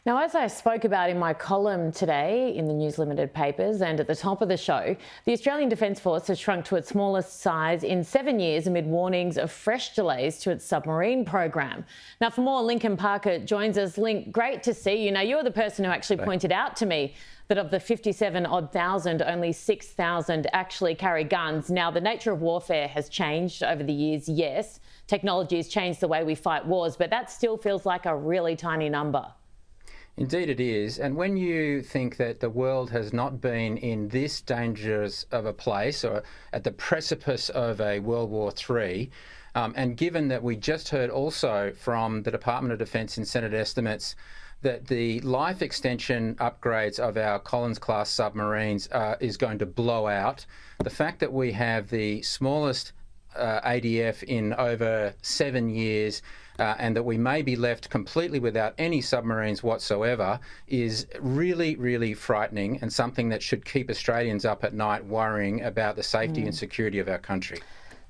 Now, as I spoke about in my column today in the News Limited papers and at the top of the show, the Australian Defence Force has shrunk to its smallest size in 7 years amid warnings of fresh delays to its submarine program. Now, for more, Lincoln Parker joins us. Link, great to see you. Now, you're the person who actually pointed out to me that of the 57-odd thousand, only 6,000 actually carry guns. Now, the nature of warfare has changed over the years, yes. Technology has changed the way we fight wars, but that still feels like a really tiny number. Indeed it is. And when you think that the world has not been in this dangerous of a place or at the precipice of a World War III, and given that we just heard also from the Department of Defence in Senate estimates that the life extension upgrades of our Collins-class submarines is going to blow out, the fact that we have the smallest ADF in over 7 years, and that we may be left completely without any submarines whatsoever is really, really frightening, and something that should keep Australians up at night worrying about the safety and security of our country.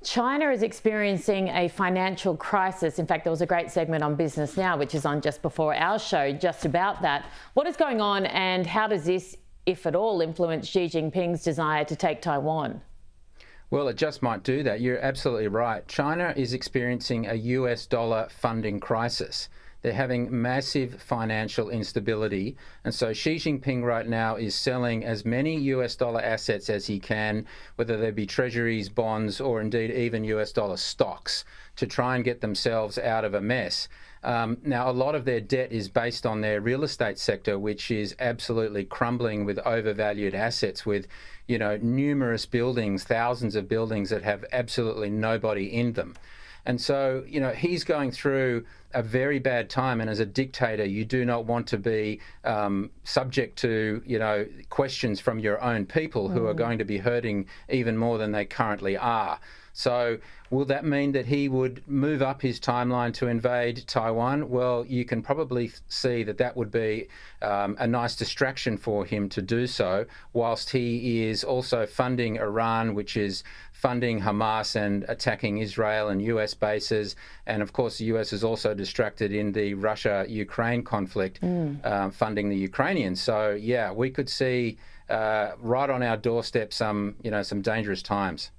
China is experiencing a financial crisis. In fact, there was a great segment on Business Now, which is on just before our show, just about that. What is going on, and how does this, if at all, influence Xi Jinping's desire to take Taiwan? Well, it just might do that. You're absolutely right. China is experiencing a US dollar funding crisis. They're having massive financial instability. And so Xi Jinping right now is selling as many US dollar assets as he can, whether they be treasuries, bonds, or indeed even US dollar stocks, to try and get themselves out of a mess. Now, a lot of their debt is based on their real estate sector, which is absolutely crumbling with overvalued assets, with, numerous buildings, thousands of buildings that have absolutely nobody in them. And so, he's going through a very bad time. And as a dictator, you do not want to be subject to, questions from your own people who are going to be hurting even more than they currently are. So will that mean that he would move up his timeline to invade Taiwan? Well, you can probably see that that would be a nice distraction for him to do so, whilst he is also funding Iran, which is funding Hamas and attacking Israel and US bases. And of course, the US is also distracted in the Russia-Ukraine conflict, funding the Ukrainians. So yeah, we could see right on our doorstep some dangerous times.